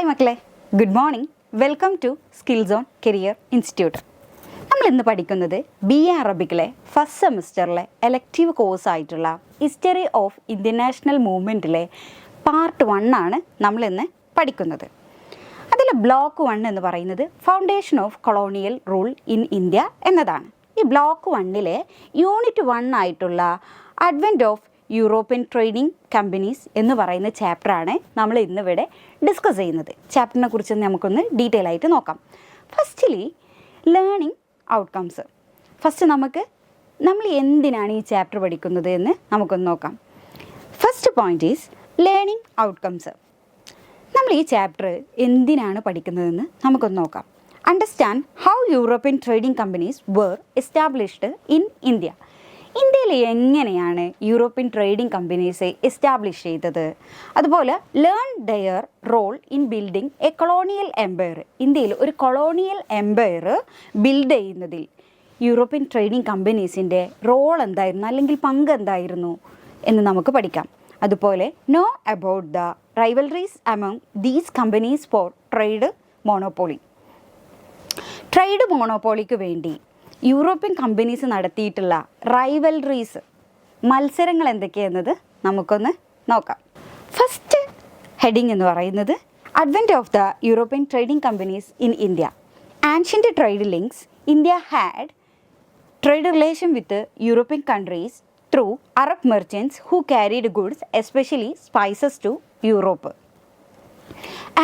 Hi മക്കളെ, good morning. Welcome to skill zone career institute. നമ്മൾ ഇന്ന് പഠിക്കുന്നത് BA അറബിക്കിലെ ഫസ്റ്റ് സെമിസ്റ്ററിലെ എലക്റ്റീവ് കോഴ്സായിട്ടുള്ള ഹിസ്റ്ററി ഓഫ് ഇന്ത്യൻ നാഷണൽ മൂവ്മെൻറ്റിലെ പാർട്ട് 1 ആണ് നമ്മളിന്ന് പഠിക്കുന്നത്. അതിൽ ബ്ലോക്ക് 1 എന്ന് പറയുന്നത് foundation of colonial rule in India എന്നതാണ്. ഈ ബ്ലോക്ക് 1 യൂണിറ്റ് 1 ആയിട്ടുള്ള advent of European trading companies എന്ന് പറയുന്ന ചാപ്റ്ററാണ് നമ്മൾ ഇന്നിവിടെ ഡിസ്കസ് ചെയ്യുന്നത്. ചാപ്റ്ററിനെ കുറിച്ച് നമുക്കൊന്ന് ഡീറ്റെയിൽ ആയിട്ട് നോക്കാം. Firstly learning outcomes. ഫസ്റ്റ് നമ്മൾ എന്തിനാണ് ഈ ചാപ്റ്റർ പഠിക്കുന്നത് എന്ന് നമുക്കൊന്ന് നോക്കാം. First point is learning outcomes. നമ്മൾ ഈ ചാപ്റ്റർ എന്തിനാണ് പഠിക്കുന്നതെന്ന് നമുക്കൊന്ന് നോക്കാം. Understand how European trading companies were established in India. ഇന്ത്യയിൽ എങ്ങനെയാണ് യൂറോപ്യൻ ട്രേഡിംഗ് കമ്പനീസ് എസ്റ്റാബ്ലിഷ് ചെയ്തത്, അതുപോലെ learn their role in building a colonial empire. ഇന്ത്യയിൽ ഒരു കൊളോണിയൽ എംപയർ ബിൽഡ് ചെയ്യുന്നതിൽ യൂറോപ്യൻ ട്രേഡിംഗ് കമ്പനീസിൻ്റെ റോൾ എന്തായിരുന്നു, അല്ലെങ്കിൽ പങ്ക് എന്തായിരുന്നു എന്ന് നമുക്ക് പഠിക്കാം. അതുപോലെ know about the rivalries among these companies for trade monopoly. Trade മോണോപോളിക്ക് വേണ്ടി യൂറോപ്യൻ കമ്പനീസ് നടത്തിയിട്ടുള്ള റൈവൽറീസ്, മത്സരങ്ങൾ എന്തൊക്കെയെന്നത് നമുക്കൊന്ന് നോക്കാം. ഫസ്റ്റ് ഹെഡിങ് എന്ന് പറയുന്നത് advent of the European trading companies in India. Ancient trade links. India had trade relation with European countries through Arab merchants who carried goods especially spices to Europe.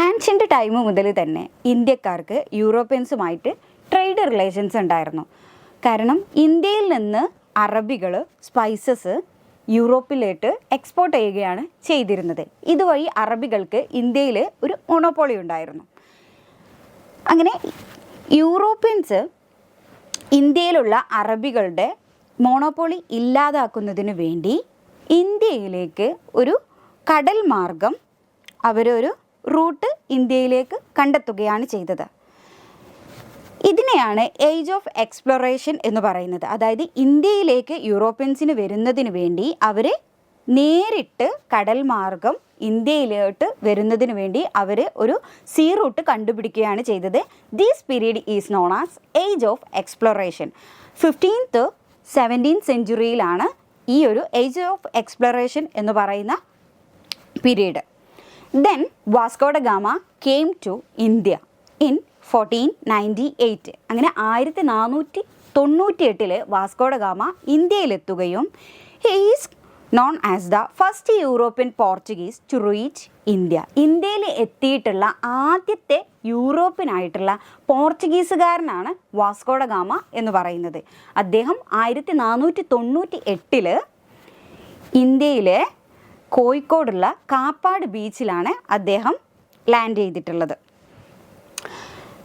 Ancient time മുതൽ തന്നെ ഇന്ത്യക്കാർക്ക് യൂറോപ്യൻസുമായിട്ട് trade relations ഉണ്ടായിരുന്നു. കാരണം ഇന്ത്യയിൽ നിന്ന് അറബികൾ spices യൂറോപ്പിലേക്ക് export ചെയ്യുകയാണ് ചെയ്തിരുന്നത്. ഇതുവഴി അറബികൾക്ക് ഇന്ത്യയിൽ ഒരു മൊണോപ്പൊളി ഉണ്ടായിരുന്നു. അങ്ങനെ യൂറോപ്യൻസ് ഇന്ത്യയിലുള്ള അറബികളുടെ മോണോപ്പൊളി ഇല്ലാതാക്കുന്നതിന് വേണ്ടി ഇന്ത്യയിലേക്ക് ഒരു കടൽ മാർഗം അവരൊരു റൂട്ട് ഇന്ത്യയിലേക്ക് കണ്ടെത്തുകയാണ് ചെയ്തത്. ഇതിനെയാണ് ഏജ് ഓഫ് എക്സ്പ്ലോറേഷൻ എന്ന് പറയുന്നത്. അതായത് ഇന്ത്യയിലേക്ക് യൂറോപ്യൻസിന് വരുന്നതിന് വേണ്ടി അവർ നേരിട്ട് കടൽ മാർഗം ഇന്ത്യയിലോട്ട് വരുന്നതിന് വേണ്ടി അവർ ഒരു സീ റൂട്ട് കണ്ടുപിടിക്കുകയാണ് ചെയ്തത്. This period is known as age of exploration. 15th 17th സെഞ്ച്വറിയിലാണ് ഈ ഒരു ഏജ് ഓഫ് എക്സ്പ്ലോറേഷൻ എന്ന് പറയുന്ന period. Then Vasco da Gama came to India in 1498. അങ്ങനെ 1498 വാസ്കോ ഡ ഗാമ ഇന്ത്യയിലെത്തുകയും he is known as the first European Portuguese to reach India. ഇന്ത്യയിൽ എത്തിയിട്ടുള്ള ആദ്യത്തെ യൂറോപ്യനായിട്ടുള്ള പോർച്ചുഗീസുകാരനാണ് വാസ്കോ ഡ ഗാമ എന്ന് പറയുന്നത്. അദ്ദേഹം 1498 ഇന്ത്യയിലെ കോഴിക്കോടുള്ള കാപ്പാട് ബീച്ചിലാണ് അദ്ദേഹം ലാൻഡ് ചെയ്തിട്ടുള്ളത്.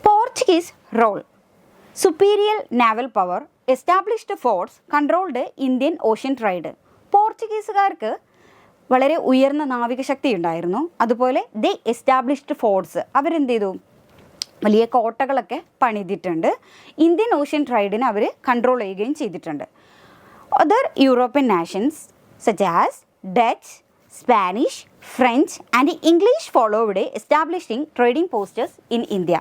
Portuguese role. Superior naval power, established forts, controlled Indian Ocean trade. പോർച്ചുഗീസുകാർക്ക് വളരെ ഉയർന്ന നാവികശക്തി ഉണ്ടായിരുന്നു. അതുപോലെ ദേ എസ്റ്റാബ്ലിഷ്ഡ് ഫോർട്സ്, അവരെന്ത് ചെയ്തു, വലിയ കോട്ടകളൊക്കെ പണിതിട്ടുണ്ട്. ഇന്ത്യൻ ഓഷ്യൻ ട്രേഡിനെ അവർ കൺട്രോൾ ചെയ്യുകയും ചെയ്തിട്ടുണ്ട്. Other European nations such as Dutch, Spanish, French and English followed establishing trading posters in India.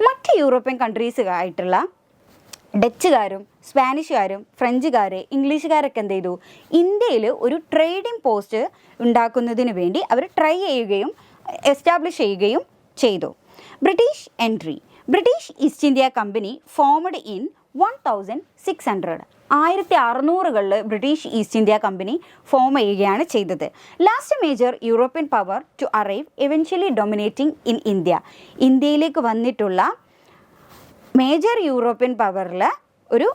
മറ്റ് യൂറോപ്യൻ കൺട്രീസ് ആയിട്ടുള്ള ഡച്ചുകാരും സ്പാനിഷുകാരും ഫ്രഞ്ചുകാർ, ഇംഗ്ലീഷുകാരൊക്കെ എന്ത് ചെയ്തു, ഇന്ത്യയിൽ ഒരു ട്രേഡിംഗ് പോസ്റ്റ് ഉണ്ടാക്കുന്നതിന് വേണ്ടി അവർ ട്രൈ ചെയ്യുകയും എസ്റ്റാബ്ലിഷ് ചെയ്യുകയും ചെയ്തു. British entry. British East India Company formed in 1600. 1600-കളിൽ British East India Company form ചെയ്യുകയാണ് ചെയ്തത്. Last major European power to arrive eventually dominating in India. ഇന്ത്യയിലേക്ക് വന്നിട്ടുള്ള മേജർ യൂറോപ്യൻ പവറിൽ ഒരു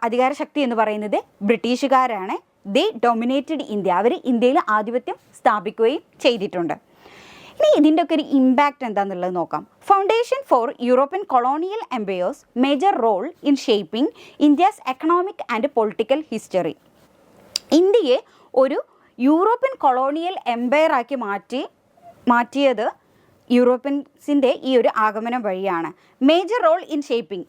അധികാരശക്തി എന്ന് പറയുന്നത് ബ്രിട്ടീഷുകാരാണ്. ദേ ഡൊമിനേറ്റഡ് ഇന്ത്യ. അവർ ഇന്ത്യയിൽ ആധിപത്യം സ്ഥാപിക്കുകയും ചെയ്തിട്ടുണ്ട്. ഇനി ഇതിൻ്റെ ഒക്കെ ഒരു ഇമ്പാക്റ്റ് എന്താണെന്നുള്ളത് നോക്കാം. Foundation for European colonial empires, major role in shaping India's economic and political history. ഇന്ത്യയെ ഒരു യൂറോപ്യൻ കൊളോണിയൽ എംപയറാക്കി മാറ്റിയത് യൂറോപ്യൻസിൻ്റെ ഈ ഒരു ആഗമനം വഴിയാണ്. Major role in shaping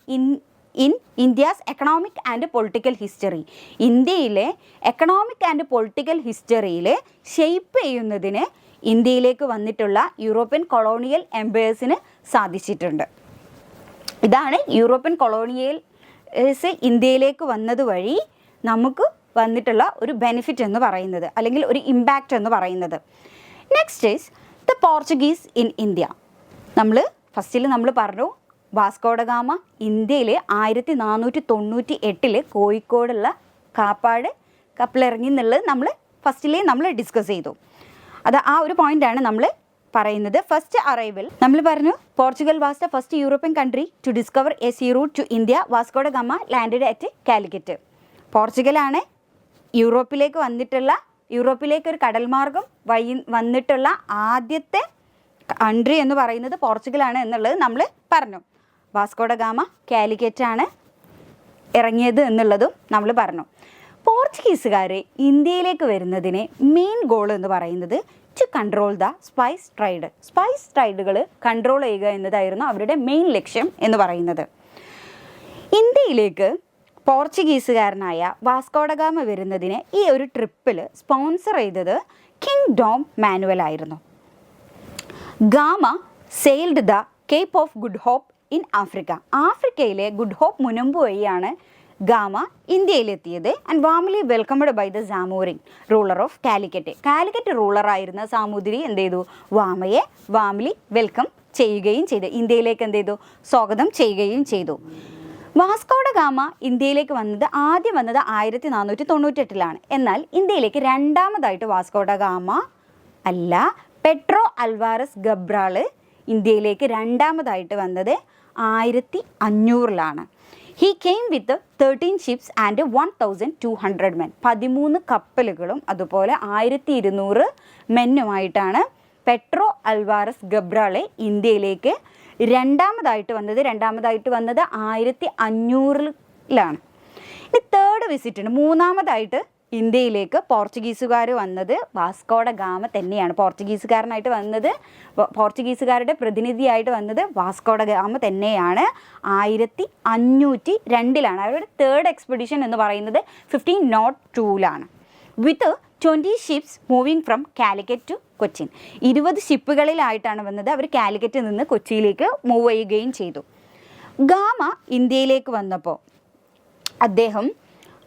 in India's economic and political history. ഇന്ത്യയിലെ എക്കണോമിക് ആൻഡ് പൊളിറ്റിക്കൽ ഹിസ്റ്ററിയിൽ ഷെയ്പ്പ് ചെയ്യുന്നതിന് ഇന്ത്യയിലേക്ക് വന്നിട്ടുള്ള യൂറോപ്യൻ കൊളോണിയൽ എംപയേഴ്സിന് സാധിച്ചിട്ടുണ്ട്. ഇതാണ് യൂറോപ്യൻ കൊളോണിയൽസ് ഇന്ത്യയിലേക്ക് വന്നത് വഴി നമുക്ക് വന്നിട്ടുള്ള ഒരു ബെനിഫിറ്റ് എന്ന് പറയുന്നത്, അല്ലെങ്കിൽ ഒരു ഇമ്പാക്റ്റ് എന്ന് പറയുന്നത്. Next is the Portuguese in India. ഫസ്റ്റിൽ നമ്മൾ പറഞ്ഞു വാസ്കോഡഗാമ ഇന്ത്യയിൽ 1498 കോഴിക്കോടുള്ള കാപ്പാട് കപ്പലിറങ്ങി എന്നുള്ളത് നമ്മൾ ഡിസ്കസ് ചെയ്തു. ആ ഒരു പോയിൻ്റാണ് നമ്മൾ പറയുന്നത്. ഫസ്റ്റ് അറൈവൽ നമ്മൾ പറഞ്ഞു Portugal was the first European country to discover a sea route to India. Vasco da Gama landed at Calicut. പോർച്ചുഗലാണ് യൂറോപ്പിലേക്ക് ഒരു കടൽ മാർഗം വഴി വന്നിട്ടുള്ള ആദ്യത്തെ കൺട്രി എന്ന് പറയുന്നത് പോർച്ചുഗലാണ് എന്നുള്ളത് നമ്മൾ പറഞ്ഞു. വാസ്കോഡഗാമ കാലിക്കറ്റാണ് ഇറങ്ങിയത് എന്നുള്ളതും നമ്മൾ പറഞ്ഞു. പോർച്ചുഗീസുകാർ ഇന്ത്യയിലേക്ക് വരുന്നതിന് മെയിൻ ഗോൾ എന്ന് പറയുന്നത് to control the spice trade. Spice ട്രേഡുകൾ കൺട്രോൾ ചെയ്യുക എന്നതായിരുന്നു അവരുടെ മെയിൻ ലക്ഷ്യം എന്ന് പറയുന്നത്. ഇന്ത്യയിലേക്ക് പോർച്ചുഗീസുകാരനായ വാസ്കോഡഗാമ വരുന്നതിന് ഈ ഒരു ട്രിപ്പിൽ സ്പോൺസർ ചെയ്തത് കിങ് ഡോം മാനുവൽ ആയിരുന്നു. Gama sailed the Cape of Good Hope in Africa. ആഫ്രിക്കയിലെ ഗുഡ് ഹോപ്പ് മുനമ്പ് വഴിയാണ് ഗാമ ഇന്ത്യയിലെത്തിയത്. And warmly welcomed by the Zamorin ruler of Calicut. Calicut റൂളറായിരുന്ന സാമൂതിരി എന്ത് ചെയ്തു? വാമയെ വാംലി വെൽക്കം ചെയ്യുകയും ചെയ്തു, ഇന്ത്യയിലേക്ക് എന്ത് ചെയ്തു? സ്വാഗതം ചെയ്യുകയും ചെയ്തു. വാസ്കോഡഗാമ ഇന്ത്യയിലേക്ക് ആദ്യം വന്നത് 1498 എന്നാൽ ഇന്ത്യയിലേക്ക് രണ്ടാമതായിട്ട് വാസ്കോഡഗാമ അല്ല, പെട്രോ അൽവാരസ് ഗബ്രാൾ ഇന്ത്യയിലേക്ക് രണ്ടാമതായിട്ട് വന്നത് 1500. He came with 13 ships and 1200 men. 13 കപ്പലുകളും അതുപോലെ 1200 മെന്നുമായിട്ടാണ് പെട്രോ അൽവാരസ് ഗബ്രാളെ ഇന്ത്യയിലേക്ക് രണ്ടാമതായിട്ട് വന്നത് 1500. ഇനി തേർഡ് വിസിറ്റിന് മൂന്നാമതായിട്ട് ഇന്ത്യയിലേക്ക് പോർച്ചുഗീസുകാർ വന്നത് വാസ്കോഡഗാമ തന്നെയാണ്. പോർച്ചുഗീസുകാരുടെ പ്രതിനിധിയായിട്ട് വന്നത് വാസ്കോഡഗാമ തന്നെയാണ്. 1502 അവരുടെ തേർഡ് എക്സ്പെഡിഷൻ എന്ന് പറയുന്നത് 1502 with 20 ships moving from Calicut to Cochin. 20 ഷിപ്പുകളിലായിട്ടാണ് വന്നത്. അവർ കാലിക്കറ്റിൽ നിന്ന് കൊച്ചിയിലേക്ക് മൂവ് ചെയ്യുകയും ചെയ്തു. ഗാമ ഇന്ത്യയിലേക്ക് വന്നപ്പോൾ അദ്ദേഹം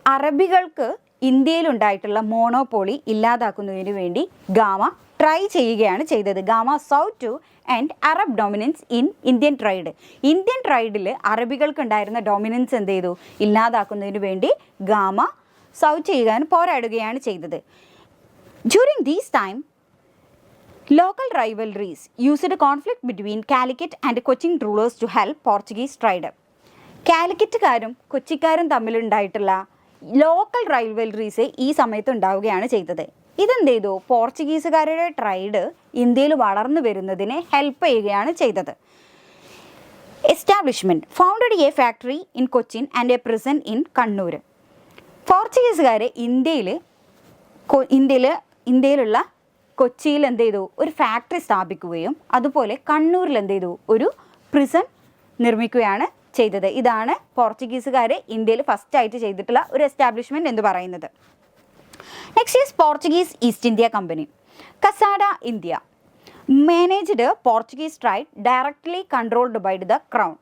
അറബികൾക്ക് ഇന്ത്യയിലുണ്ടായിട്ടുള്ള മോണോപോളി ഇല്ലാതാക്കുന്നതിന് വേണ്ടി ഗാമ ട്രൈ ചെയ്യുകയാണ് ചെയ്തത്. Gama sought to end Arab dominance in Indian trade. Indian ട്രൈഡിൽ അറബികൾക്കുണ്ടായിരുന്ന ഡൊമിനൻസ് എന്ത് ചെയ്തു? ഇല്ലാതാക്കുന്നതിന് വേണ്ടി ഗാമ സൗ ചെയ്യാൻ പോരാടുകയാണ് ചെയ്തത്. During these time local rivalries used conflict between Calicut and Cochin rulers to help Portuguese trade. കാലിക്കറ്റുകാരും കൊച്ചിക്കാരും തമ്മിലുണ്ടായിട്ടുള്ള ലോക്കൽ റൈവൽറീസ് ഈ സമയത്ത് ഉണ്ടാവുകയാണ് ചെയ്തത്. ഇതെന്ത് ചെയ്തു? പോർച്ചുഗീസുകാരുടെ ട്രൈഡ് ഇന്ത്യയിൽ വളർന്നു വരുന്നതിനെ ഹെൽപ്പ് ചെയ്യുകയാണ് ചെയ്തത്. Establishment founded A factory in Cochin and A prison in Kannur. പോർച്ചുഗീസുകാർ ഇന്ത്യയിലുള്ള കൊച്ചിയിൽ എന്ത് ചെയ്തു? ഒരു ഫാക്ടറി സ്ഥാപിക്കുകയും അതുപോലെ കണ്ണൂരിൽ എന്ത് ചെയ്തു? ഒരു പ്രിസൺ നിർമ്മിക്കുകയാണ് ചെയ്തത്. ഇതാണ് പോർച്ചുഗീസുകാർ ഇന്ത്യയിൽ ഫസ്റ്റായിട്ട് ചെയ്തിട്ടുള്ള ഒരു എസ്റ്റാബ്ലിഷ്മെൻറ്റ് എന്ന് പറയുന്നത്. Next is Portuguese East India Company. Casa da India managed Portuguese trade directly controlled by the crown.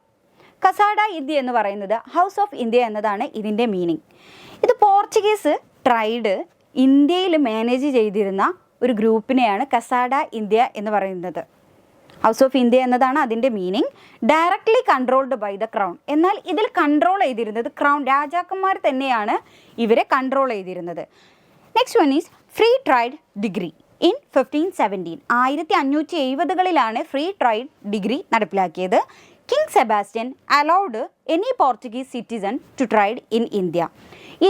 Casa da India എന്ന് പറയുന്നത് ഹൗസ് ഓഫ് ഇന്ത്യ എന്നതാണ് ഇതിൻ്റെ മീനിങ്. ഇത് പോർച്ചുഗീസ് ട്രൈഡ് ഇന്ത്യയിൽ മാനേജ് ചെയ്തിരുന്ന ഒരു ഗ്രൂപ്പിനെയാണ് കസാഡ ഇന്ത്യ എന്ന് പറയുന്നത്. ഹൗസ് ഓഫ് ഇന്ത്യ എന്നതാണ് അതിൻ്റെ meaning. Directly controlled by the crown. എന്നാൽ ഇതിൽ കൺട്രോൾ ചെയ്തിരുന്നത് ക്രൗൺ, രാജാക്കന്മാർ തന്നെയാണ് ഇവരെ കൺട്രോൾ ചെയ്തിരുന്നത്. Next one is free trade degree in 1517. 1570കളിലാണ് ഫ്രീ ട്രൈഡ് ഡിഗ്രി നടപ്പിലാക്കിയത്. King Sebastian allowed any Portuguese citizen to trade in India.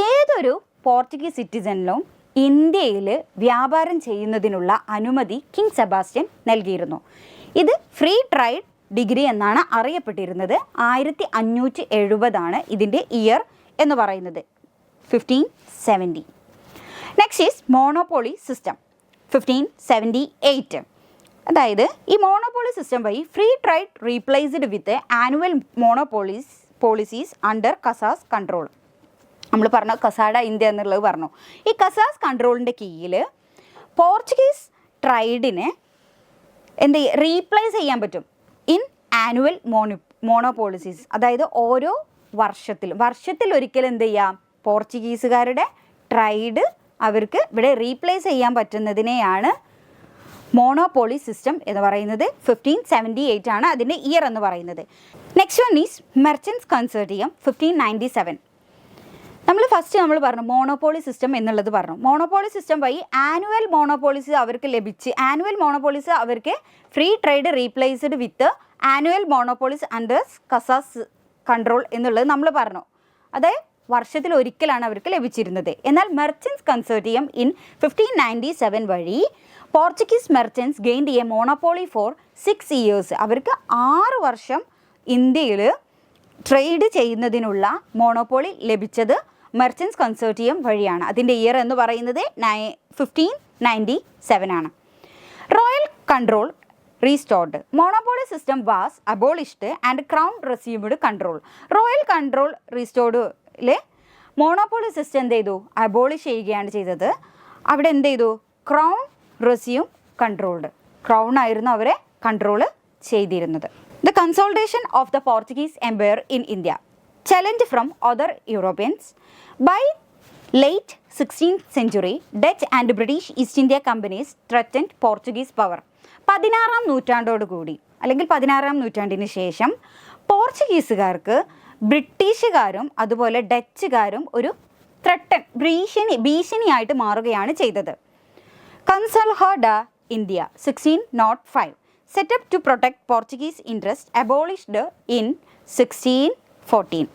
ഏതൊരു പോർച്ചുഗീസ് സിറ്റിസണിലും ഇന്ത്യയിൽ വ്യാപാരം ചെയ്യുന്നതിനുള്ള അനുമതി കിങ് സെബാസ്റ്റ്യൻ നൽകിയിരുന്നു. ഇത് ഫ്രീ ട്രൈഡ് ഡിഗ്രി എന്നാണ് അറിയപ്പെട്ടിരുന്നത്. 1570 ഇതിൻ്റെ ഇയർ എന്ന് പറയുന്നത്, 1570. Next is monopoly system 1578. അതായത് ഈ മോണോപോളി സിസ്റ്റം വഴി free trade replaced with annual policies under Casa's control. നമ്മൾ പറഞ്ഞു കസാഡ ഇന്ത്യ എന്നുള്ളത് പറഞ്ഞു. ഈ കസാസ് കൺട്രോളിൻ്റെ കീഴിൽ പോർച്ചുഗീസ് ട്രൈഡിനെ എന്ത് റീപ്ലേസ് ചെയ്യാൻ പറ്റും ഇൻ ആനുവൽ മോണോപോളിസീസ്. അതായത് ഓരോ വർഷത്തിലൊരിക്കൽ എന്ത് ചെയ്യാം, പോർച്ചുഗീസുകാരുടെ ട്രൈഡ് അവർക്ക് ഇവിടെ റീപ്ലേസ് ചെയ്യാൻ പറ്റുന്നതിനെയാണ് മോണോപോളി സിസ്റ്റം എന്ന് പറയുന്നത്. 1578 ആണ് അതിൻ്റെ ഇയർ എന്ന് പറയുന്നത്. Next one is merchants consortium 1597. നമ്മൾ പറഞ്ഞു മോണോപോളി സിസ്റ്റം എന്നുള്ളത് പറഞ്ഞു. മോണോപോളി സിസ്റ്റം വഴി ആനുവൽ മോണോപോളിസ് അവർക്ക് free trade replaced with annual monopolies under Casa's control എന്നുള്ളത് നമ്മൾ പറഞ്ഞു. അതായത് വർഷത്തിൽ ഒരിക്കലാണ് അവർക്ക് ലഭിച്ചിരുന്നത്. എന്നാൽ മെർച്ചൻസ് കൺസോർട്ടിയം ഇൻ 1597 വഴി Portuguese merchants gained a monopoly for 6 years. അവർക്ക് 6 വർഷം ഇന്ത്യയിൽ ട്രേഡ് ചെയ്യുന്നതിനുള്ള മോണോപോളി ലഭിച്ചത് മെർച്ചൻസ് കൺസോർട്ടിയം വഴിയാണ്. അതിൻ്റെ ഇയർ എന്ന് പറയുന്നത് 1597 ആണ്. Royal control restored. Monopoly system was abolished and crown resumed control. Royal control റീസ്റ്റോർഡിലെ മോണോപോളി സിസ്റ്റം എന്ത് ചെയ്തു, അബോളിഷ് ചെയ്യുകയാണ് ചെയ്തത്. അവിടെ എന്ത് ചെയ്തു, ക്രൗൺ റെസ്യൂം കൺട്രോൾഡ്. ക്രൗൺ ആയിരുന്നു അവരെ കൺട്രോൾ ചെയ്തിരുന്നത്. The consolidation of the Portuguese empire in India. Challenge from other Europeans. By late 16th century, Dutch and British East India companies threatened Portuguese power. 16-ാം നൂറ്റാണ്ടോടുകൂടി അല്ലെങ്കിൽ 16-ാം നൂറ്റാണ്ടിന് ശേഷം പോർച്ചുഗീസുകാർക്ക് ബ്രിട്ടീഷുകാരും അതുപോലെ ഡച്ചുകാരും ഒരു ഭീഷണിയായിട്ട് മാറുകയാണ് ചെയ്തത്. കൺസോൾഹോ ഡ India 1605 set up to protect Portuguese interest, abolished in 1614.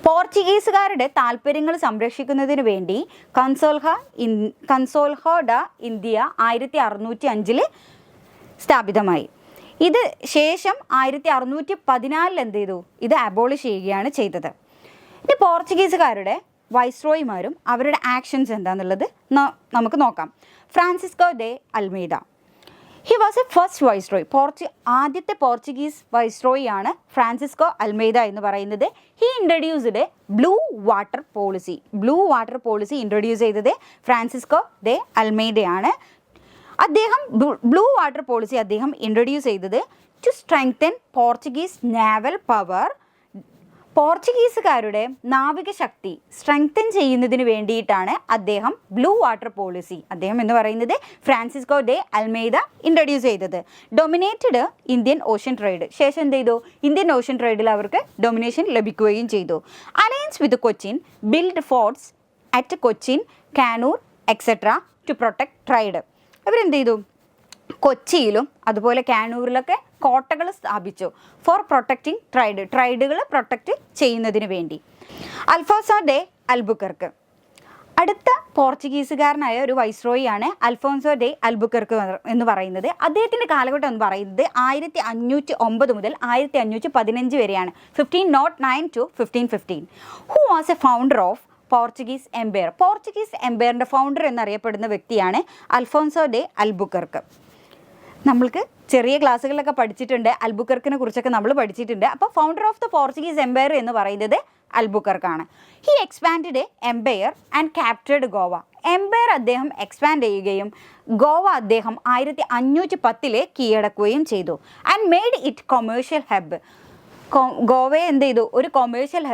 പോർച്ചുഗീസുകാരുടെ താല്പര്യങ്ങൾ സംരക്ഷിക്കുന്നതിന് വേണ്ടി കൺസോൾഹോ ഡ ഇന്ത്യ 1605 സ്ഥാപിതമായി. ഇത് ശേഷം 1614 എന്ത് ചെയ്തു, ഇത് അബോളിഷ് ചെയ്യുകയാണ് ചെയ്തത്. ഇനി പോർച്ചുഗീസുകാരുടെ വൈസ്രോയിമാരും അവരുടെ ആക്ഷൻസ് എന്താണെന്നുള്ളത് നമുക്ക് നോക്കാം. Francisco de Almeida. He was a first viceroy. ആദ്യത്തെ പോർച്ചുഗീസ് വൈസ്രോയി ആണ് ഫ്രാൻസിസ്കോ അൽമേഡ എന്ന് പറയുന്നത്. He introduced blue water policy introduce ചെയ്തത് ഫ്രാൻസിസ്കോ ദെ അൽമേഡയാണ്. അദ്ദേഹം ബ്ലൂ വാട്ടർ പോളിസി ഇൻട്രൊഡ്യൂസ് ചെയ്തത് to strengthen Portuguese naval power. പോർച്ചുഗീസുകാരുടെ നാവിക ശക്തി സ്ട്രെങ്തൻ ചെയ്യുന്നതിന് വേണ്ടിയിട്ടാണ് അദ്ദേഹം ബ്ലൂ വാട്ടർ പോളിസി എന്ന് പറയുന്നത് ഫ്രാൻസിസ്കോ ഡെ അൽമേഡ ഇൻട്രൊഡ്യൂസ് ചെയ്തത്. Dominated Indian Ocean trade. ശേഷം എന്ത് ചെയ്തു, ഇന്ത്യൻ ഓഷ്യൻ ട്രേഡിൽ അവർക്ക് ഡൊമിനേഷൻ ലഭിക്കുകയും ചെയ്തു. Alliance with Cochin, build forts at Cochin, Kannur etcetera to protect trade. അവരെന്ത് ചെയ്തു, കൊച്ചിയിലും അതുപോലെ കാനൂരിലൊക്കെ കോട്ടകൾ സ്ഥാപിച്ചു ഫോർ പ്രൊട്ടക്റ്റിംഗ് ട്രൈഡുകൾ പ്രൊട്ടക്റ്റ് ചെയ്യുന്നതിന് വേണ്ടി. അൽഫോൻസോ ഡെ അൽബുക്കർക്ക്. അടുത്ത പോർച്ചുഗീസുകാരനായ ഒരു വൈസ്രോയിയാണ് അൽഫോൻസോ ഡെ അൽബുക്കർക്ക് എന്ന് പറയുന്നത്. അദ്ദേഹത്തിൻ്റെ കാലഘട്ടം എന്ന് പറയുന്നത് 1509 മുതൽ 1515 വരെയാണ്. 1509 to 1515. Who was a founder of Portuguese empire. Portuguese എംപയറിൻ്റെ ഫൗണ്ടർ എന്നറിയപ്പെടുന്ന വ്യക്തിയാണ് അൽഫോൻസോ ഡെ അൽബുക്കർക്ക്. നമ്മൾക്ക് ചെറിയ ക്ലാസ്സുകളിലൊക്കെ പഠിച്ചിട്ടുണ്ട്, അൽബുക്കർക്കിനെ കുറിച്ചൊക്കെ നമ്മൾ പഠിച്ചിട്ടുണ്ട്. അപ്പോൾ founder of the Portuguese empire എന്ന് പറയുന്നത് അൽബുക്കർക്കാണ്. He expand empire and captured Goa. Empire അദ്ദേഹം എക്സ്പാൻഡ് ചെയ്യുകയും ഗോവ അദ്ദേഹം 1510 കീഴടക്കുകയും ചെയ്തു. And made it commercial hub. ഗോവയെ എന്ത് ചെയ്തു, ഒരു കൊമേഴ്ഷ്യൽ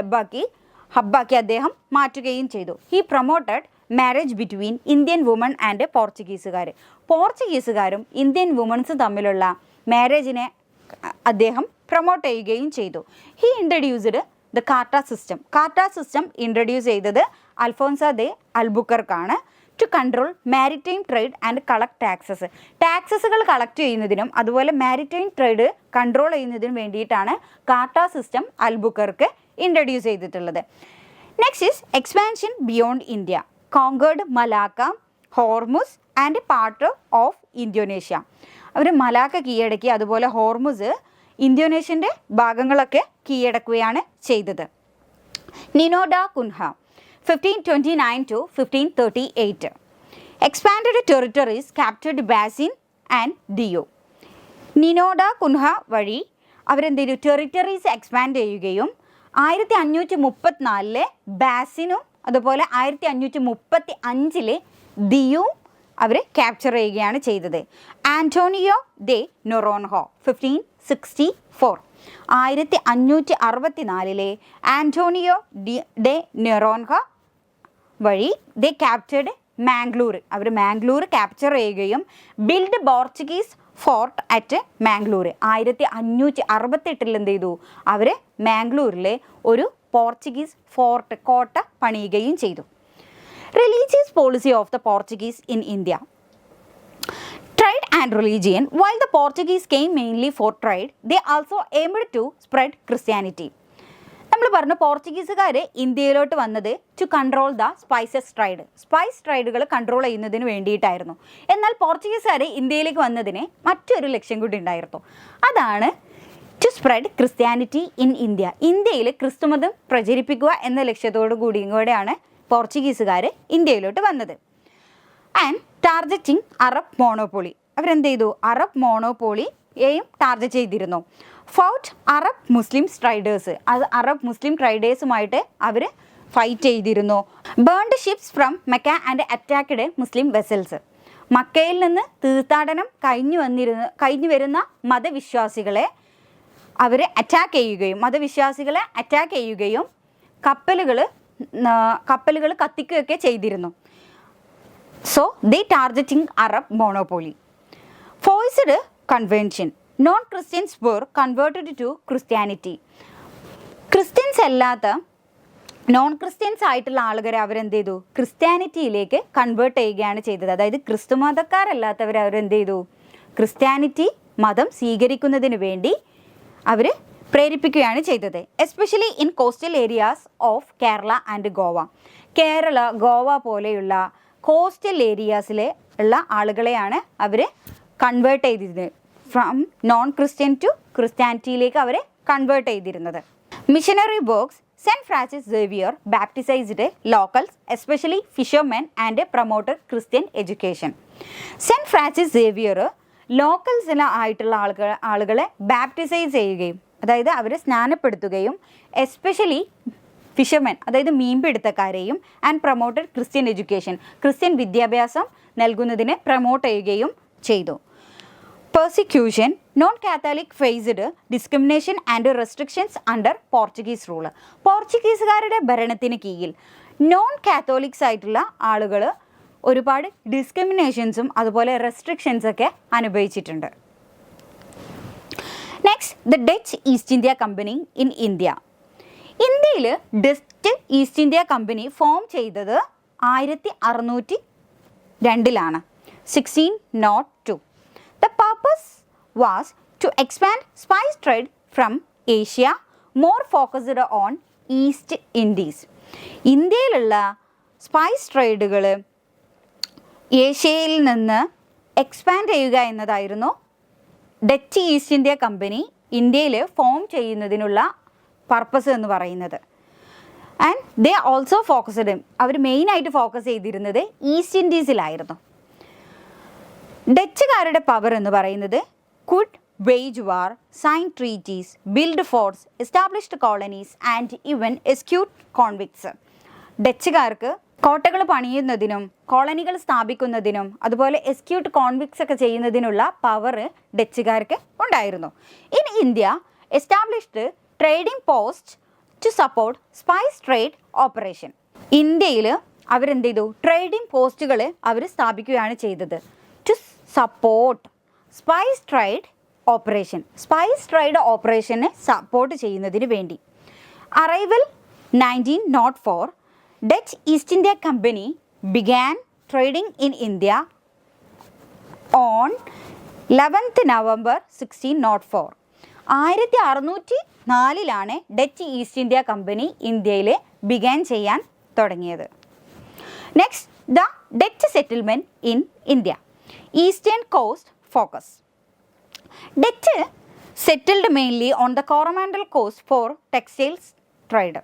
ഹബ്ബാക്കി അദ്ദേഹം മാറ്റുകയും ചെയ്തു. He promoted marriage between Indian woman and പോർച്ചുഗീസുകാരും ഇന്ത്യൻ വുമൺസും തമ്മിലുള്ള മാരേജിനെ അദ്ദേഹം പ്രൊമോട്ട് ചെയ്യുകയും ചെയ്തു. He introduced the cartaz system introduce ചെയ്തത് അൽഫോൻസോ ദെ അൽബുക്കർക്കാണ്. To control maritime trade and collect ടാക്സസുകൾ കളക്ട് ചെയ്യുന്നതിനും അതുപോലെ മാരിടൈം ട്രേഡ് കൺട്രോൾ ചെയ്യുന്നതിനും വേണ്ടിയിട്ടാണ് കാർട്ട സിസ്റ്റം അൽബുക്കർക്ക് ഇൻട്രൊഡ്യൂസ് ചെയ്തിട്ടുള്ളത്. Next is expansion beyond India. Conquered Malacca, Hormuz and part of Indonesia. അവർ Malacca കീഴടക്കി, അതുപോലെ ഹോർമുസ് ഇന്തോനേഷ്യൻ്റെ ഭാഗങ്ങളൊക്കെ കീഴടക്കുകയാണ് ചെയ്തത്. Nuno da Cunha 1529 to 1538. Expanded territories, captured Bassein and Diu. Nuno da Cunha വഴി അവരെന്ത് ചെയ്തു, ടെറിട്ടറീസ് എക്സ്പാൻഡ് ചെയ്യുകയും 1534 ബാസിനും അതുപോലെ 1535 ദിയും അവർ ക്യാപ്ചർ ചെയ്യുകയാണ് ചെയ്തത്. ആൻറ്റോണിയോ ദെ നൊറോൺഹോ 1564 1564 ആൻറ്റോണിയോ ഡെ നൊറോൺഹോ വഴി ദേ ക്യാപ്ചേർഡ് മാംഗ്ലൂർ. അവർ മാംഗ്ലൂർ ക്യാപ്ചർ ചെയ്യുകയും build Portuguese fort at Mangalore. 1568 എന്ത് ചെയ്തു? അവർ മാംഗ്ലൂരിലെ ഒരു പോർച്ചുഗീസ് ഫോർട്ട് കോട്ട പണിയുകയും ചെയ്തു. Religious policy of the Portuguese in India. Trade and religion. While the Portuguese came mainly for trade, they also aimed to spread Christianity. നമ്മൾ പറഞ്ഞു പോർച്ചുഗീസുകാർ ഇന്ത്യയിലോട്ട് വന്നത് to control the spices trade. Spice ട്രേഡുകൾ control ചെയ്യുന്നതിന് വേണ്ടിയിട്ടായിരുന്നു. എന്നാൽ പോർച്ചുഗീസുകാർ ഇന്ത്യയിലേക്ക് വന്നതിന് മറ്റൊരു ലക്ഷ്യം കൂടി ഉണ്ടായിരുന്നു. അതാണ് to spread Christianity in India. ഇന്ത്യയിൽ ക്രിസ്തുമതം പ്രചരിപ്പിക്കുക എന്ന ലക്ഷ്യത്തോടു കൂടിയാണ് പോർച്ചുഗീസുകാർ ഇന്ത്യയിലോട്ട് വന്നത്. And targeting Arab monopoly. അവരെന്ത് ചെയ്തു? അറബ് മോണോപോളിയെയും ടാർഗറ്റ് ചെയ്തിരുന്നു. Fought Arab Muslim traders. അത് അറബ് മുസ്ലിം ട്രൈഡേഴ്സുമായിട്ട് അവർ ഫൈറ്റ് ചെയ്തിരുന്നു. Burned ships from Mecca and attacked Muslim vessels. മക്കയിൽ നിന്ന് തീർത്ഥാടനം കഴിഞ്ഞു വരുന്ന മതവിശ്വാസികളെ അവർ അറ്റാക്ക് ചെയ്യുകയും കപ്പലുകൾ കത്തിക്കുകയൊക്കെ ചെയ്തിരുന്നു. So they targeting Arab monopoly. Forced convention. Non Christians were converted to Christianity. Christians അല്ലാത്ത നോൺ ക്രിസ്ത്യൻസ് ആയിട്ടുള്ള ആളുകളെ അവരെന്ത് ചെയ്തു? ക്രിസ്ത്യാനിറ്റിയിലേക്ക് കൺവേർട്ട് ചെയ്യുകയാണ് ചെയ്തത്. അതായത് ക്രിസ്തു മതക്കാരല്ലാത്തവരെ അവരെന്ത് ചെയ്തു? ക്രിസ്ത്യാനിറ്റി മതം സ്വീകരിക്കുന്നതിന് വേണ്ടി അവർ പ്രേരിപ്പിക്കുകയാണ് ചെയ്തത്. Especially in coastal areas of Kerala and Goa. Kerala, Goa പോലെയുള്ള കോസ്റ്റൽ ഏരിയാസിലെ ഉള്ള ആളുകളെയാണ് അവർ കൺവേർട്ട് ചെയ്തിരുന്നത്. ഫ്രം നോൺ ക്രിസ്ത്യൻ ടു ക്രിസ്ത്യാനിറ്റിയിലേക്ക് അവരെ കൺവേർട്ട് ചെയ്തിരുന്നത്. Missionary works. Saint Francis Xavier baptised locals, especially fishermen and promoted Christian education. Saint Francis Xavier ലോക്കൽസിലായിട്ടുള്ള ആളുകളെ ബാപ്റ്റിസൈസ് ചെയ്യുകയും, അതായത് അവരെ സ്നാനപ്പെടുത്തുകയും, എസ്പെഷ്യലി ഫിഷർമെൻ അതായത് മീൻപിടുത്തക്കാരെയും, and promoted Christian education Christian വിദ്യാഭ്യാസം നൽകുന്നതിനെ പ്രൊമോട്ട് ചെയ്യുകയും ചെയ്തു. Persecution. Non Catholic faced discrimination and restrictions under Portuguese rule. പോർച്ചുഗീസുകാരുടെ ഭരണത്തിന് കീഴിൽ നോൺ കാത്തോലിക്സ് ആയിട്ടുള്ള ആളുകൾ ഒരുപാട് ഡിസ്ക്രിമിനേഷൻസും അതുപോലെ റെസ്ട്രിക്ഷൻസൊക്കെ അനുഭവിച്ചിട്ടുണ്ട്. Next, the Dutch East India Company in India. ഇന്ത്യയിൽ Dutch East India Company form ചെയ്തത് 1602 1602. The purpose was to expand spice trade from Asia, more focused on East Indies. ഇന്ത്യയിലുള്ള സ്പൈസ് ട്രേഡുകൾ ഏഷ്യയിൽ നിന്ന് എക്സ്പാൻഡ് ചെയ്യുക എന്നതായിരുന്നു ഡച്ച് ഈസ്റ്റ് ഇന്ത്യ കമ്പനി ഇന്ത്യയിൽ form ചെയ്യുന്നതിനുള്ള പർപ്പസ് എന്ന് പറയുന്നത്. ആൻഡ് ദേ ഓൾസോ ഫോക്കസ്ഡ്, അവർ മെയിനായിട്ട് ഫോക്കസ് ചെയ്തിരുന്നത് ഈസ്റ്റ് ഇൻഡീസിലായിരുന്നു. ഡച്ചുകാരുടെ പവർ എന്ന് പറയുന്നത് could wage war, sign treaties, build forts, established colonies and even execute convicts. ഡച്ചുകാർക്ക് കോട്ടകൾ പണിയുന്നതിനും കോളനികൾ സ്ഥാപിക്കുന്നതിനും അതുപോലെ എക്സിക്യൂട്ട് കോൺവിക്ട്സ് ഒക്കെ ചെയ്യുന്നതിനുള്ള പവർ ഡച്ചുകാർക്ക് ഉണ്ടായിരുന്നു. In India established trading post to support spice trade operation. ഇന്ത്യയിൽ അവരെന്ത് ചെയ്തു? ട്രേഡിംഗ് പോസ്റ്റുകൾ അവർ സ്ഥാപിക്കുകയാണ് ചെയ്തത് to support spice trade operation. Spice trade ഓപ്പറേഷനെ സപ്പോർട്ട് ചെയ്യുന്നതിന് വേണ്ടി. Arrival 1904. Dutch East India Company began trading in India on 11th November 1604. 1604 Dutch East India Company ഇന്ത്യയിൽ ബിഗാൻ ചെയ്യാൻ തുടങ്ങിയത്. Next, the Dutch settlement in India. Eastern coast focus. Dutch settled mainly on the Coromandel coast for textiles trade.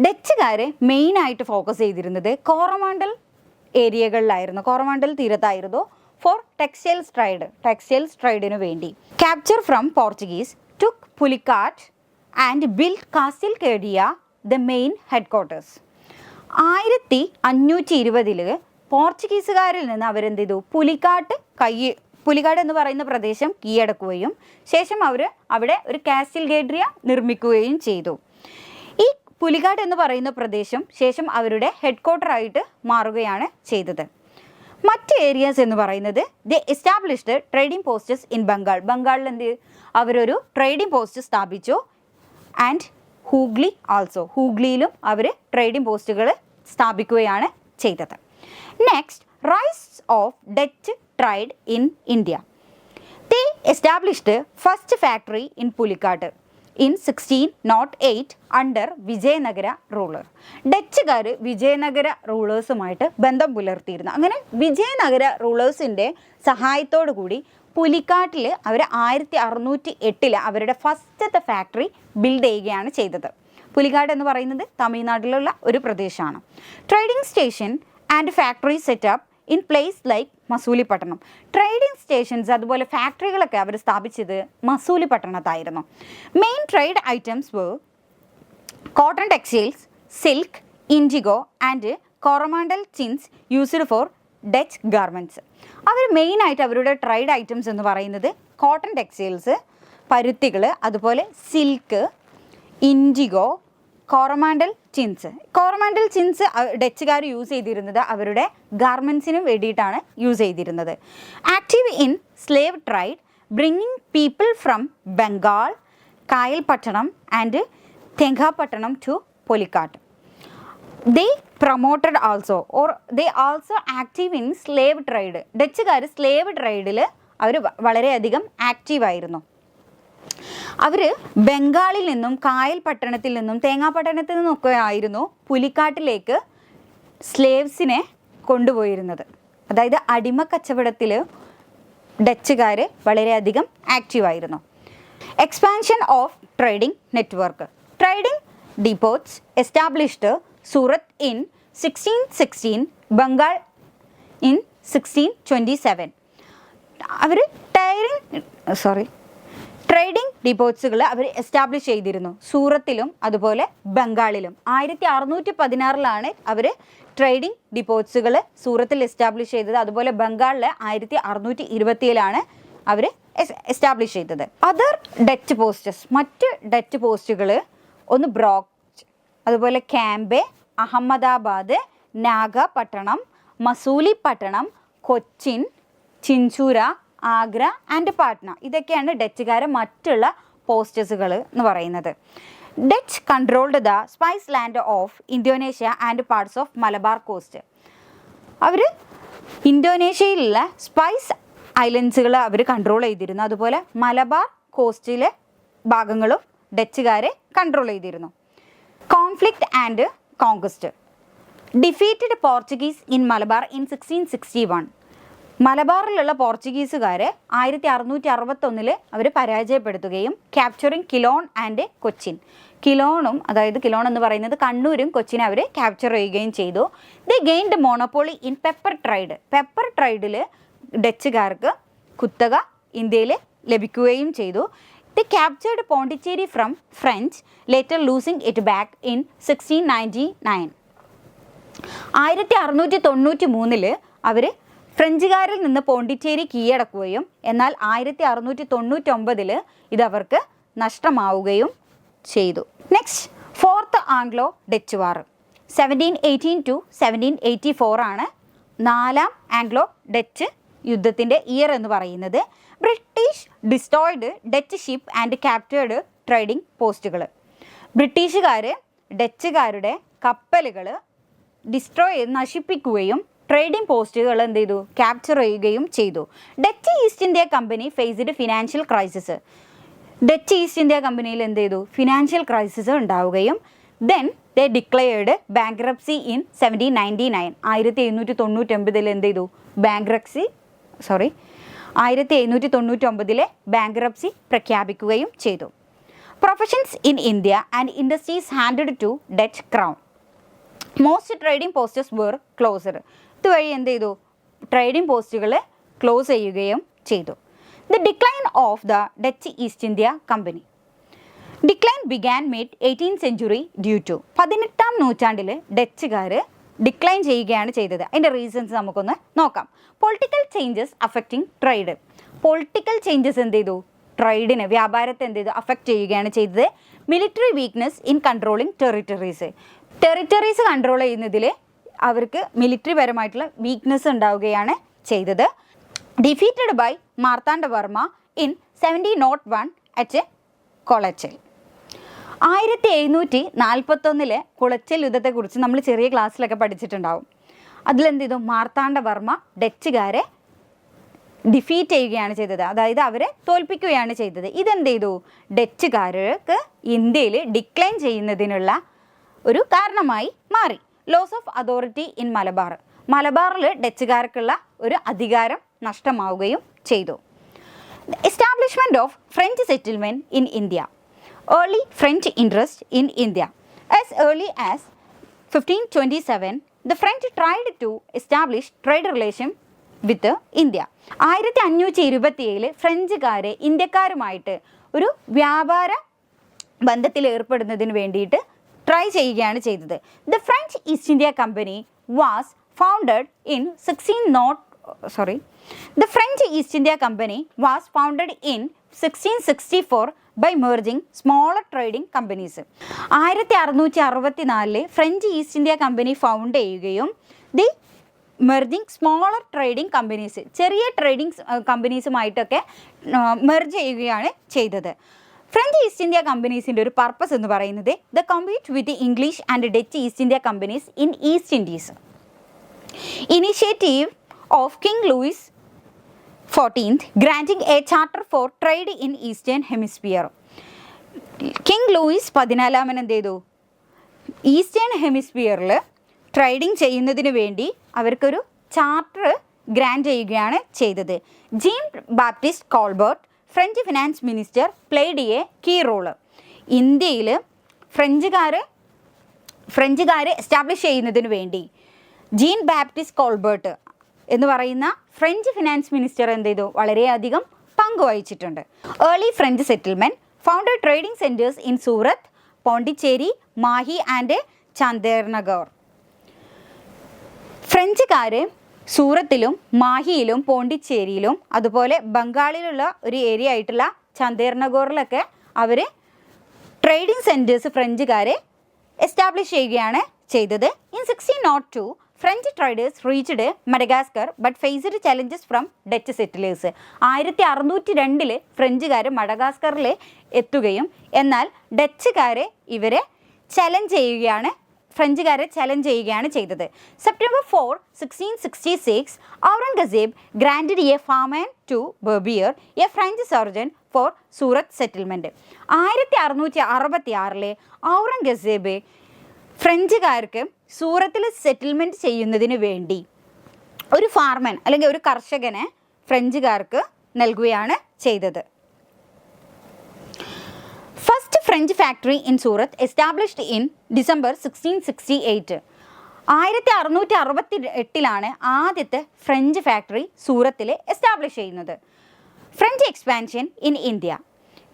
ഡച്ചുകാർ മെയിനായിട്ട് focus ചെയ്തിരുന്നത് കോറമാൻഡൽ ഏരിയകളിലായിരുന്നു, കോറമാൻഡൽ തീരത്തായിരുന്നു for textiles ട്രേഡിന് വേണ്ടി. Capture from Portuguese took Pulicat and build castle കേഡിയ ദ മെയിൻ ഹെഡ് ക്വാർട്ടേഴ്സ്. 1520 പോർച്ചുഗീസുകാരിൽ നിന്ന് അവരെന്ത് ചെയ്തു, പുലിക്കാട് എന്ന് പറയുന്ന പ്രദേശം കീഴടക്കുകയും ശേഷം അവർ അവിടെ ഒരു കാസ്റ്റിൽ ഗേഡ്രിയ നിർമ്മിക്കുകയും ചെയ്തു. ഈ പുലിക്കാട് എന്ന് പറയുന്ന പ്രദേശം ശേഷം അവരുടെ ഹെഡ് ക്വാർട്ടറായിട്ട് മാറുകയാണ് ചെയ്തത്. മറ്റ് ഏരിയാസ് എന്ന് പറയുന്നത് the established trading posts in Bengal. ബംഗാളിൽ അവരൊരു ട്രേഡിംഗ് പോസ്റ്റ് സ്ഥാപിച്ചു. ആൻഡ് ഹൂഗ്ലി ആൾസോ, ഹൂഗ്ലിയിലും അവർ ട്രേഡിംഗ് പോസ്റ്റുകൾ സ്ഥാപിക്കുകയാണ് ചെയ്തത്. Next, rise of Dutch trade in India. They established first factory in Pulicat in 1608 under Vijayanagara ruler. ഡച്ചുകാർ വിജയനഗര റൂളേഴ്സുമായിട്ട് ബന്ധം പുലർത്തിയിരുന്നു. അങ്ങനെ വിജയനഗര റൂളേഴ്സിൻ്റെ സഹായത്തോടു കൂടി പുലിക്കാട്ടിൽ അവർ 1608 അവരുടെ ഫസ്റ്റത്തെ ഫാക്ടറി ബിൽഡ് ചെയ്യുകയാണ് ചെയ്തത്. പുലിക്കാട് എന്ന് പറയുന്നത് തമിഴ്നാട്ടിലുള്ള ഒരു പ്രദേശമാണ്. Trading station and factory setup in place like Masulipatnam. Trading stations അതുപോലെ ഫാക്ടറികളൊക്കെ അവർ സ്ഥാപിച്ചത് മസൂലിപട്ടണത്തായിരുന്നു. Main trade items were cotton textiles, silk, indigo and Coromandel chintz used for Dutch garments. അവർ മെയിനായിട്ട് അവരുടെ ട്രേഡ് ഐറ്റംസ് എന്ന് പറയുന്നത് കോട്ടൺ ടെക്സ്റ്റൈൽസ്, പരുത്തികൾ, അതുപോലെ silk, indigo, Coromandel chintz. Coromandel chintz ഡച്ചുകാർ യൂസ് ചെയ്തിരുന്നത് അവരുടെ ഗാർമെൻറ്റ്സിനും വേണ്ടിയിട്ടാണ് യൂസ് ചെയ്തിരുന്നത്. Active in slave trade, bringing people from Bengal, Kayalpatnam and Thengapatnam to Pulicat. They promoted also they also active in slave trade. ഡച്ചുകാർ സ്ലേവ് ട്രേഡിൽ അവർ വളരെയധികം ആക്റ്റീവായിരുന്നു. അവർ ബംഗാളിൽ നിന്നും കായൽ പട്ടണത്തിൽ നിന്നും തേങ്ങാപട്ടണത്തിൽ നിന്നൊക്കെ ആയിരുന്നു പുലിക്കാട്ടിലേക്ക് സ്ലേവ്സിനെ കൊണ്ടുപോയിരുന്നത്. അതായത് അടിമ കച്ചവടത്തിൽ ഡച്ചുകാർ വളരെയധികം ആക്റ്റീവായിരുന്നു. Expansion of trading network. Trading depots established Surat in 1616, Bengal in 1627. അവർ ട്രേഡിംഗ് ഡിപ്പോട്ട്സുകൾ അവർ എസ്റ്റാബ്ലിഷ് ചെയ്തിരുന്നു സൂറത്തിലും അതുപോലെ ബംഗാളിലും. 1616 അവർ ട്രേഡിംഗ് ഡിപ്പോട്ട്സുകൾ സൂറത്തിൽ എസ്റ്റാബ്ലിഷ് ചെയ്തത്. അതുപോലെ ബംഗാളിൽ 1627 അവർ എസ്റ്റാബ്ലിഷ് ചെയ്തത്. അതർ ഡച്ച് പോസ്റ്റസ്, മറ്റ് ഡച്ച് പോസ്റ്റുകൾ ഒന്ന് ബ്രോച്ച്, അതുപോലെ ക്യാമ്പെ, അഹമ്മദാബാദ്, നാഗപട്ടണം, മസൂലിപട്ടണം, കൊച്ചിൻ, ചിൻചൂര, ആഗ്ര ആൻഡ് പാട്ന. ഇതൊക്കെയാണ് ഡച്ചുകാരെ മറ്റുള്ള പോസ്റ്റസുകൾ എന്ന് പറയുന്നത്. Dutch controlled the spice land of Indonesia and parts of Malabar coast. അവർ ഇന്തോനേഷ്യയിലുള്ള സ്പൈസ് ഐലൻഡ്സുകൾ അവർ കൺട്രോൾ ചെയ്തിരുന്നു. അതുപോലെ മലബാർ കോസ്റ്റിലെ ഭാഗങ്ങളും ഡച്ചുകാരെ കൺട്രോൾ ചെയ്തിരുന്നു. Conflict and conquest. Defeated Portuguese in Malabar in 1661. മലബാറിലുള്ള പോർച്ചുഗീസുകാരെ 1661 അവർ പരാജയപ്പെടുത്തുകയും ക്യാപ്ചറിങ് കിലോൺ ആൻഡ് കൊച്ചിൻ. കിലോണും, അതായത് കിലോൺ എന്ന് പറയുന്നത് കണ്ണൂരും കൊച്ചിനെ അവർ ക്യാപ്ചർ ചെയ്യുകയും ചെയ്തു. The gained monopoly in pepper trade. Pepper ട്രേഡിൽ ഡച്ചുകാർക്ക് കുത്തക ഇന്ത്യയിൽ ലഭിക്കുകയും ചെയ്തു. The captured Pondicherry from French, later losing it back in 1699. 1693 അവർ ഫ്രഞ്ചുകാരിൽ നിന്ന് പോണ്ടിച്ചേരി കീഴടക്കുകയും എന്നാൽ 1699 ഇതവർക്ക് നഷ്ടമാവുകയും ചെയ്തു. Next, fourth Anglo Dutch war 1718 to 1784 ആണ് 4ാം ആംഗ്ലോ ഡച്ച് യുദ്ധത്തിൻ്റെ ഇയർ എന്ന് പറയുന്നത്. British destroyed Dutch ship and captured trading പോസ്റ്റുകൾ. ബ്രിട്ടീഷുകാർ ഡച്ചുകാരുടെ കപ്പലുകൾ ഡിസ്ട്രോയ് ചെയ്ത് നശിപ്പിക്കുകയും ട്രേഡിംഗ് പോസ്റ്റുകൾ എന്ത് ചെയ്തു, ക്യാപ്ചർ ചെയ്യുകയും ചെയ്തു. Dutch East India company faced financial crisis. Dutch East India കമ്പനിയിൽ എന്ത് ചെയ്തു, ഫിനാൻഷ്യൽ ക്രൈസിസ് ഉണ്ടാവുകയും then they declared bankruptcy in 1799. 1799 എന്ത് ചെയ്തു, 1799 ബാങ്ക്രപ്സി പ്രഖ്യാപിക്കുകയും ചെയ്തു. Professions in India and industries handed to Dutch crown. Most trading posts were closed. ഇതുവഴി എന്ത് ചെയ്തു, ട്രേഡിംഗ് പോസ്റ്റുകൾ ക്ലോസ് ചെയ്യുകയും ചെയ്തു. The decline of the Dutch East India company. Decline began mid 18th century due to. 18ാം നൂറ്റാണ്ടിൽ ഡച്ചുകാർ decline ചെയ്യുകയാണ് ചെയ്തത്. അതിൻ്റെ റീസൺസ് നമുക്കൊന്ന് നോക്കാം. Political changes affecting trade. Political changes എന്ത് ചെയ്തു? ട്രേഡിനെ, വ്യാപാരത്തെ എന്ത് ചെയ്തു? അഫക്റ്റ് ചെയ്യുകയാണ് ചെയ്തത്. Military weakness in controlling territories control ചെയ്യുന്നതിൽ അവർക്ക് മിലിറ്ററി പരമായിട്ടുള്ള വീക്ക്നെസ് ഉണ്ടാവുകയാണ് ചെയ്തത്. Defeated by Marthanda Varma in 1701 at Colachel. 1741 Colachel യുദ്ധത്തെക്കുറിച്ച് നമ്മൾ ചെറിയ ക്ലാസ്സിലൊക്കെ പഠിച്ചിട്ടുണ്ടാവും. അതിലെന്ത് ചെയ്തു? മാർത്താണ്ഡവർമ്മ ഡച്ചുകാരെ ഡിഫീറ്റ് ചെയ്യുകയാണ് ചെയ്തത്, അതായത് അവരെ തോൽപ്പിക്കുകയാണ് ചെയ്തത്. ഇതെന്ത് ചെയ്തു? ഡച്ചുകാർക്ക് ഇന്ത്യയിൽ ഡിക്ലൈൻ ചെയ്യുന്നതിനുള്ള ഒരു കാരണമായി മാറി. ലോസ് ഓഫ് അതോറിറ്റി ഇൻ മലബാറിൽ ഡച്ചുകാർക്കുള്ള ഒരു അധികാരം നഷ്ടമാവുകയും ചെയ്തു. Establishment of French settlement in India. Early French interest in India. As early as 1527, the French tried to establish trade relation with India. 1527 ഫ്രഞ്ചുകാർ ഇന്ത്യക്കാരുമായിട്ട് ഒരു വ്യാപാര ബന്ധത്തിൽ ഏർപ്പെടുന്നതിന് വേണ്ടിയിട്ട് ട്രൈ ചെയ്യുകയാണ് ചെയ്തത്. The French East India company was founded in 1664 by merging smaller trading companies. 1664 French East India company found ചെയ്യുകയും the merging smaller trading companies, ചെറിയ ട്രേഡിംഗ് കമ്പനീസുമായിട്ടൊക്കെ മെർജ് ചെയ്യുകയാണ് ചെയ്തത്. ഫ്രഞ്ച് ഈസ്റ്റ് ഇന്ത്യ കമ്പനീസിൻ്റെ ഒരു പർപ്പസ് എന്ന് പറയുന്നത് the compete with English and Dutch East India companies in East Indies. Initiative of King Louis 14th granting a charter for trade in eastern hemisphere. King Louis 14 എന്ത് ചെയ്തു? Eastern ഹെമിസ്ഫിയറിൽ trading ചെയ്യുന്നതിന് വേണ്ടി അവർക്കൊരു charter grant ചെയ്യുകയാണ് ചെയ്തത്. Jean Baptiste Colbert, French finance minister, played a key role. ഇന്ത്യയിൽ ഫ്രഞ്ചുകാർ establish ചെയ്യുന്നതിന് വേണ്ടി ജീൻ ബാപ്റ്റിസ്റ്റ് കോൾബർട്ട് എന്ന് പറയുന്ന ഫ്രഞ്ച് ഫിനാൻസ് മിനിസ്റ്റർ എന്ത് ചെയ്തു? വളരെയധികം പങ്കുവഹിച്ചിട്ടുണ്ട്. Early French settlement founded trading centres in Surat, Pondicherry, Mahe and Chandernagore. ഫ്രഞ്ചുകാർ സൂറത്തിലും മാഹിയിലും പോണ്ടിച്ചേരിയിലും അതുപോലെ ബംഗാളിലുള്ള ഒരു ഏരിയ ആയിട്ടുള്ള ചന്ദേർനഗറിലൊക്കെ അവർ ട്രേഡിംഗ് സെൻറ്റേഴ്സ് ഫ്രഞ്ചുകാരെ എസ്റ്റാബ്ലിഷ് ചെയ്യുകയാണ് ചെയ്തത്. In 1602 French traders reached Madagascar but faced challenges from Dutch settlers. 1602 ഫ്രഞ്ചുകാർ മഡഗാസ്കറിൽ എത്തുകയും എന്നാൽ ഡച്ചുകാരെ ഫ്രഞ്ചുകാരെ ചലഞ്ച് ചെയ്യുകയാണ് ചെയ്തത്. September 4, 1666 Aurangzeb granted a farman to Barbier, a French surgeon for Surat settlement. 1666 Aurangzeb ഫ്രഞ്ചുകാർക്ക് സൂറത്തിൽ സെറ്റിൽമെൻറ്റ് ചെയ്യുന്നതിന് വേണ്ടി ഒരു ഫാർമൻ അല്ലെങ്കിൽ ഒരു കർഷകനെ ഫ്രഞ്ചുകാർക്ക് നൽകുകയാണ് ചെയ്തത്. First French factory in Surat established in December 1668. 1668 ആദ്യത്തെ ഫ്രഞ്ച് ഫാക്ടറി സൂറത്തിൽ എസ്റ്റാബ്ലിഷ് ചെയ്യുന്നത്. French expansion in India.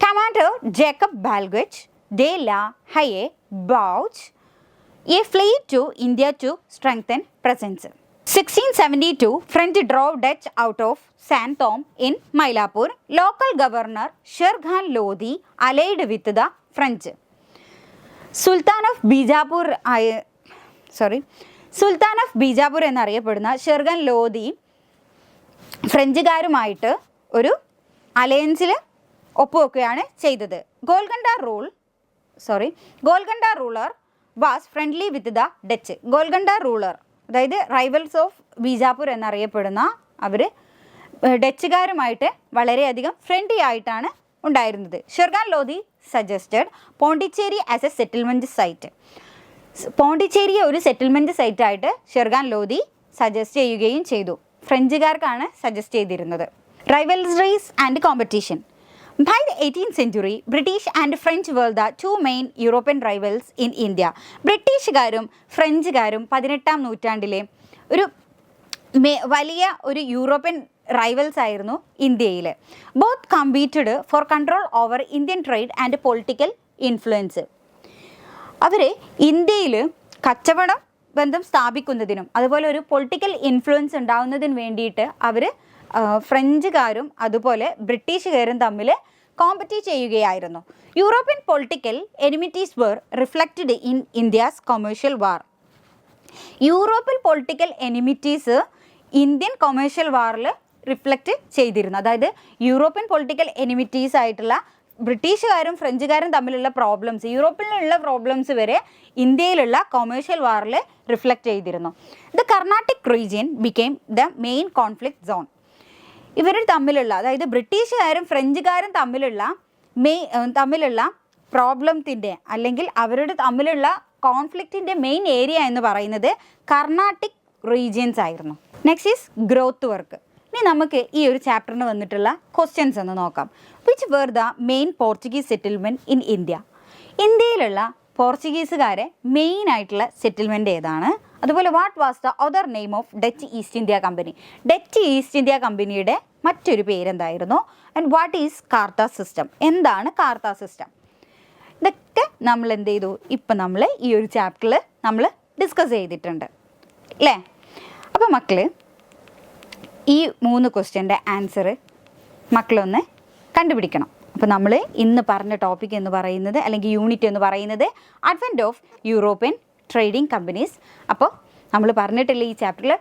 Commander Jacob Blanquet de la Haye ബൗച്ച് a fleet to India to strengthen presence. 1672 French drove Dutch out of Santhom in Mylapore. Local governor Sher Khan Lodi allied with the French. Sultan of Bijapur എന്നറിയപ്പെടുന്ന ഷെർഖാൻ ലോധി ഫ്രഞ്ചുകാരുമായിട്ട് ഒരു അലയൻസിൽ ഒപ്പുവെക്കുകയാണ് ചെയ്തത്. Golconda ruler was friendly with the Dutch. Golconda ruler അതായത് rivals of Bijapur എന്നറിയപ്പെടുന്ന അവർ ഡച്ചുകാരുമായിട്ട് വളരെയധികം ഫ്രണ്ട്ലി ആയിട്ടാണ് ഉണ്ടായിരുന്നത്. Sher Khan Lodi suggested Pondicherry as a settlement site. പോണ്ടിച്ചേരിയെ ഒരു സെറ്റിൽമെൻറ്റ് സൈറ്റായിട്ട് ഷെർഖാൻ ലോധി സജസ്റ്റ് ചെയ്യുകയും ചെയ്തു. ഫ്രഞ്ചുകാർക്കാണ് സജസ്റ്റ് ചെയ്തിരുന്നത്. Rivalries and competition. By the 18th century, British and French were the two main European rivals in India. ബ്രിട്ടീഷുകാരും ഫ്രഞ്ചുകാരും 18ാം നൂറ്റാണ്ടിലെ വലിയ ഒരു യൂറോപ്യൻ റൈവൽസ് ആയിരുന്നു ഇന്ത്യയിൽ. Both competed for control over Indian trade and political influence. അവർ ഇന്ത്യയിൽ കച്ചവടം ബന്ധം സ്ഥാപിക്കുന്നതിനും അതുപോലെ ഒരു പൊളിറ്റിക്കൽ ഇൻഫ്ലുവൻസ് ഉണ്ടാകുന്നതിന് വേണ്ടിയിട്ട് അവർ ഫ്രഞ്ചുകാരും അതുപോലെ ബ്രിട്ടീഷുകാരും തമ്മിൽ കോമ്പറ്റീറ്റ് ചെയ്യുകയായിരുന്നു. European political enmities were reflected in India's commercial war. യൂറോപ്പിൽ പൊളിറ്റിക്കൽ എനിമിറ്റീസ് ഇന്ത്യൻ കൊമേഴ്ഷ്യൽ വാറിൽ റിഫ്ലക്റ്റ് ചെയ്തിരുന്നു. അതായത് യൂറോപ്യൻ പൊളിറ്റിക്കൽ എനിമിറ്റീസ് ആയിട്ടുള്ള ബ്രിട്ടീഷുകാരും ഫ്രഞ്ചുകാരും തമ്മിലുള്ള പ്രോബ്ലംസ്, യൂറോപ്പിലുള്ള പ്രോബ്ലംസ് വരെ ഇന്ത്യയിലുള്ള കൊമേഴ്ഷ്യൽ വാറിൽ റിഫ്ലക്റ്റ് ചെയ്തിരുന്നു. The Carnatic region became the main conflict zone. ഇവർ തമ്മിലുള്ള, അതായത് ബ്രിട്ടീഷുകാരും ഫ്രഞ്ചുകാരും തമ്മിലുള്ള പ്രോബ്ലത്തിൻ്റെ അല്ലെങ്കിൽ അവരുടെ തമ്മിലുള്ള കോൺഫ്ലിക്റ്റിൻ്റെ മെയിൻ ഏരിയ എന്ന് പറയുന്നത് കർണാട്ടിക് റീജിയൻസ് ആയിരുന്നു. Next is growth work. ഇനി നമുക്ക് ഈ ഒരു ചാപ്റ്ററിന് വന്നിട്ടുള്ള ക്വസ്റ്റ്യൻസ് ഒന്ന് നോക്കാം. Which were the main Portuguese settlement in India? ഇന്ത്യയിലുള്ള പോർച്ചുഗീസുകാരെ മെയിൻ ആയിട്ടുള്ള സെറ്റിൽമെൻറ്റ് ഏതാണ്? അതുപോലെ what was the other name of Dutch East India company? Dutch East India കമ്പനിയുടെ മറ്റൊരു പേരെന്തായിരുന്നു? ആൻഡ് വാട്ട് ഈസ് കാർത്ത സിസ്റ്റം? എന്താണ് കാർത്ത സിസ്റ്റം? ഇതൊക്കെ നമ്മൾ എന്ത് ചെയ്തു, ഇപ്പം നമ്മൾ ഈ ഒരു ചാപ്റ്ററിൽ നമ്മൾ ഡിസ്കസ് ചെയ്തിട്ടുണ്ട് അല്ലേ? അപ്പോൾ മക്കൾ ഈ 3 ക്വസ്റ്റ്യൻ്റെ ആൻസർ മക്കളൊന്ന് കണ്ടുപിടിക്കണം. അപ്പോൾ നമ്മൾ ഇന്ന് പറഞ്ഞ ടോപ്പിക് എന്ന് പറയുന്നത് അല്ലെങ്കിൽ യൂണിറ്റ് എന്ന് പറയുന്നത് advent of European trading companies. അപ്പോൾ നമ്മൾ പറഞ്ഞിട്ടില്ല ഈ ചാപ്റ്ററിൽ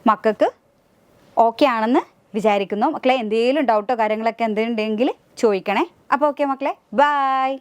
മക്കൾക്ക് ഓക്കെ ആണെന്ന് വിചാരിക്കുന്നു. മക്കളെ എന്തെങ്കിലും ഡൗട്ടോ കാര്യങ്ങളൊക്കെ എന്തെങ്കിലും ചോദിക്കണേ. അപ്പോൾ ഓക്കെ മക്കളെ, ബൈ.